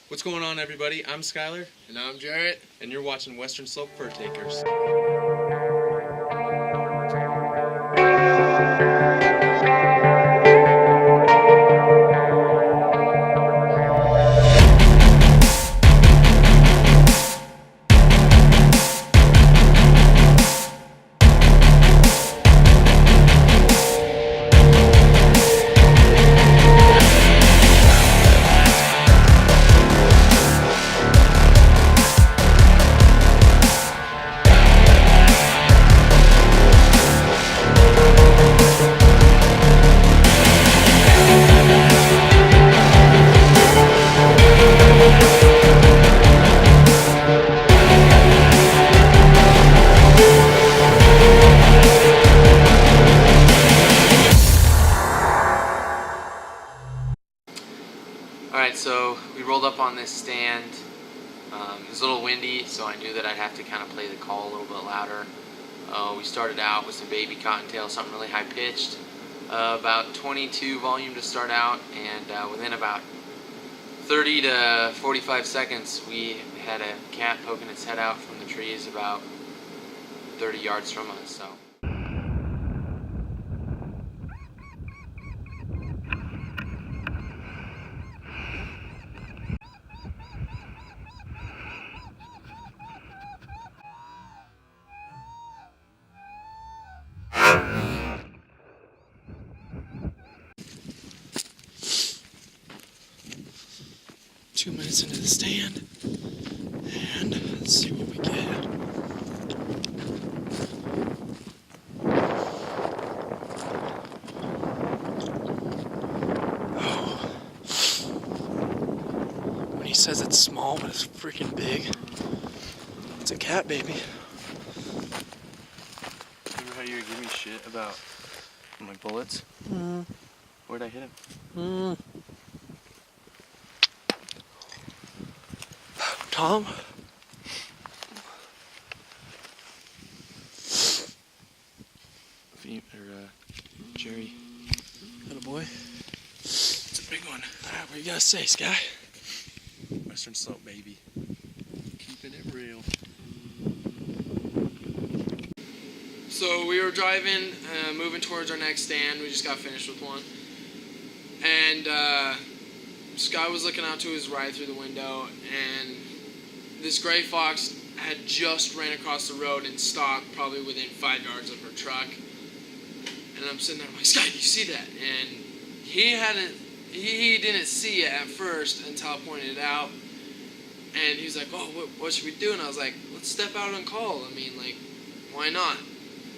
What's going on, everybody? I'm Skylar, And I'm Jarrett. and you're watching Western Slope Fur Takers. Alright, so we rolled up on this stand. It was a little windy, so I knew that I'd have to kind of play the call a little bit louder. We started out with some baby cottontail, something really high pitched. About 22 volume to start out, and within about 30 to 45 seconds we had a cat poking its head out from the trees about 30 yards from us. So. 2 minutes into the stand, and let's see what we get. Oh, when he says it's small, but it's freaking big, it's a cat baby. Remember how you were giving me shit about my bullets? Where'd I hit him? Tom? Jerry. Little boy. It's a big one. Alright, what you gotta say, Sky? Western Slope, baby. Keeping it real. So we were driving, moving towards our next stand. We just got finished with one. And Sky was looking out to his right through the window, and this gray fox had just ran across the road and stopped probably within 5 yards of her truck. And I'm sitting there, I'm like, Sky, do you see that? And he didn't see it at first until I pointed it out. And he was like, oh, what should we do? And I was like, let's step out and call. I mean, like, why not?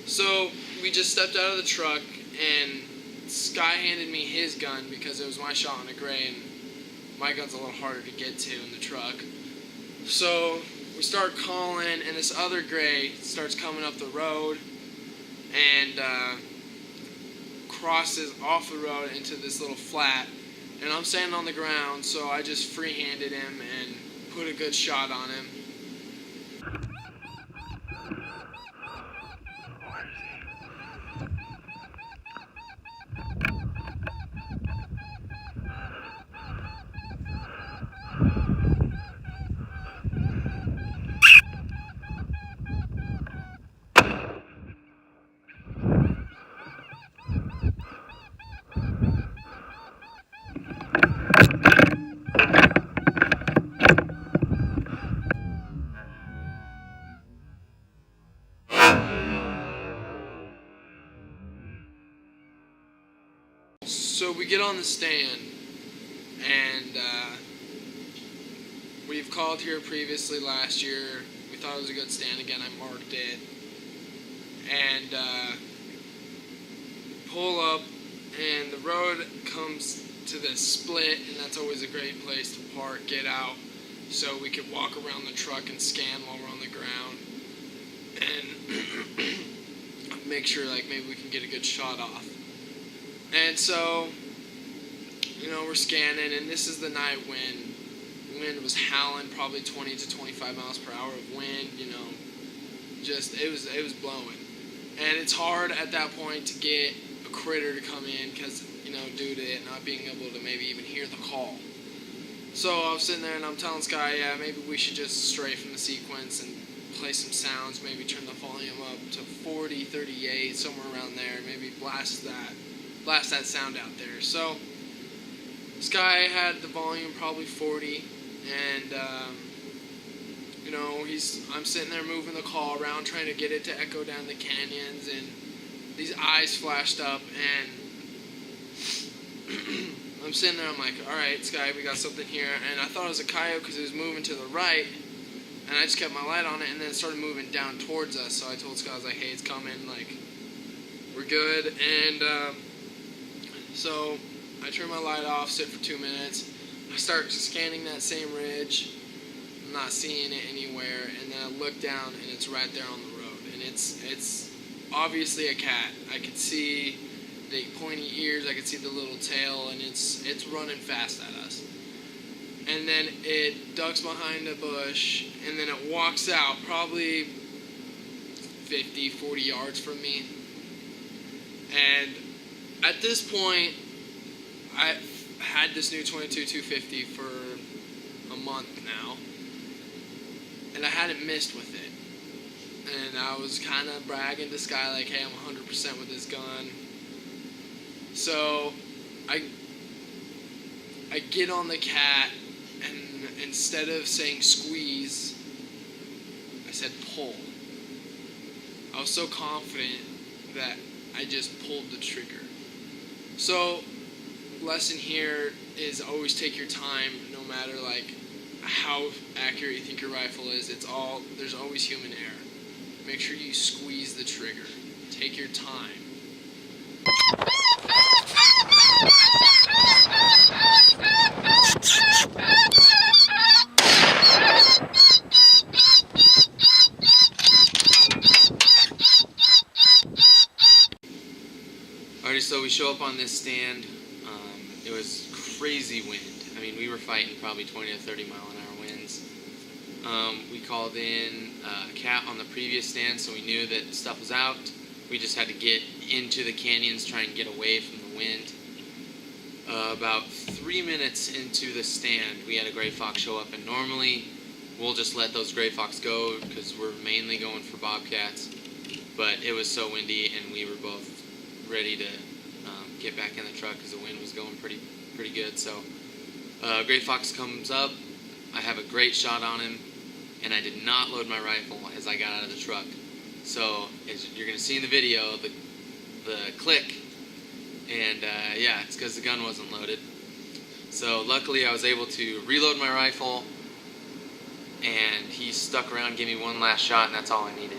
So we just stepped out of the truck, and Sky handed me his gun because it was my shot on a gray, and my gun's a little harder to get to in the truck. So we start calling, and this other gray starts coming up the road and crosses off the road into this little flat. And I'm standing on the ground, so I just free-handed him and put a good shot on him. So we get on the stand, and we've called here previously last year. We thought it was a good stand. Again, I marked it. And pull up, and the road comes to this split, and that's always a great place to park, get out, so we could walk around the truck and scan while we're on the ground, and make sure like maybe we can get a good shot off. And so, you know, we're scanning, and this is the night when wind was howling, probably 20 to 25 miles per hour of wind, you know, just, it was blowing. And it's hard at that point to get a critter to come in because, you know, due to it not being able to maybe even hear the call. So I was sitting there and I'm telling Sky, yeah, maybe we should just stray from the sequence and play some sounds, maybe turn the volume up to 40, 38, somewhere around there, maybe blast that sound out there. So Sky had the volume probably 40, and I'm sitting there moving the call around, trying to get it to echo down the canyons, and these eyes flashed up, and I'm sitting there, I'm like, all right, Sky, we got something here, and I thought it was a coyote because it was moving to the right, and I just kept my light on it, and then it started moving down towards us, so I told Sky, I was like, hey, it's coming, like, we're good, and so I turn my light off, sit for 2 minutes, I start scanning that same ridge, I'm not seeing it anywhere, and then I look down, and it's right there on the road, and it's obviously a cat. I could see the pointy ears, I could see the little tail, and it's running fast at us. And then it ducks behind a bush, and then it walks out probably 50, 40 yards from me. And at this point, I had this new 22-250 for a month now, and I hadn't missed with it. And I was kind of bragging to Sky, like, hey, I'm 100% with this gun. So I get on the cat, and instead of saying squeeze, I said pull. I was so confident that I just pulled the trigger. So lesson here is always take your time, no matter like how accurate you think your rifle is. There's always human error. Make sure you squeeze the trigger. Take your time. Alrighty, so we show up on this stand. It was crazy wind. I mean, we were fighting probably 20 to 30 mile an hour winds. We called in a cat on the previous stand, so we knew that stuff was out. We just had to get into the canyons, try and get away from the wind. About 3 minutes into the stand, we had a gray fox show up, and normally we'll just let those gray fox go because we're mainly going for bobcats. But it was so windy, and we were both ready to get back in the truck because the wind was going pretty good. So gray fox comes up. I have a great shot on him, and I did not load my rifle as I got out of the truck. So as you're going to see in the video, the click, and yeah, it's because the gun wasn't loaded. So luckily I was able to reload my rifle, and he stuck around, gave me one last shot, and that's all I needed.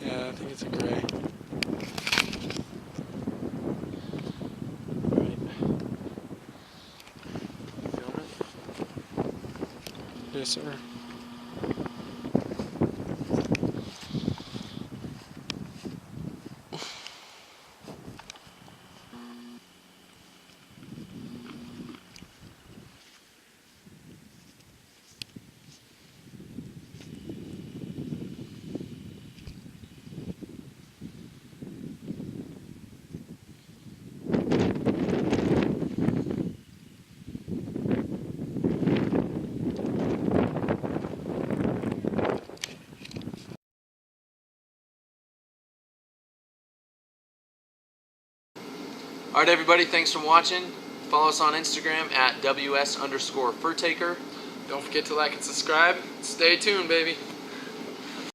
I think it's a gray. Right. Film it? Yes, sir. All right, everybody, thanks for watching. Follow us on Instagram at @WS_furtaker. Don't forget to like and subscribe. Stay tuned, baby.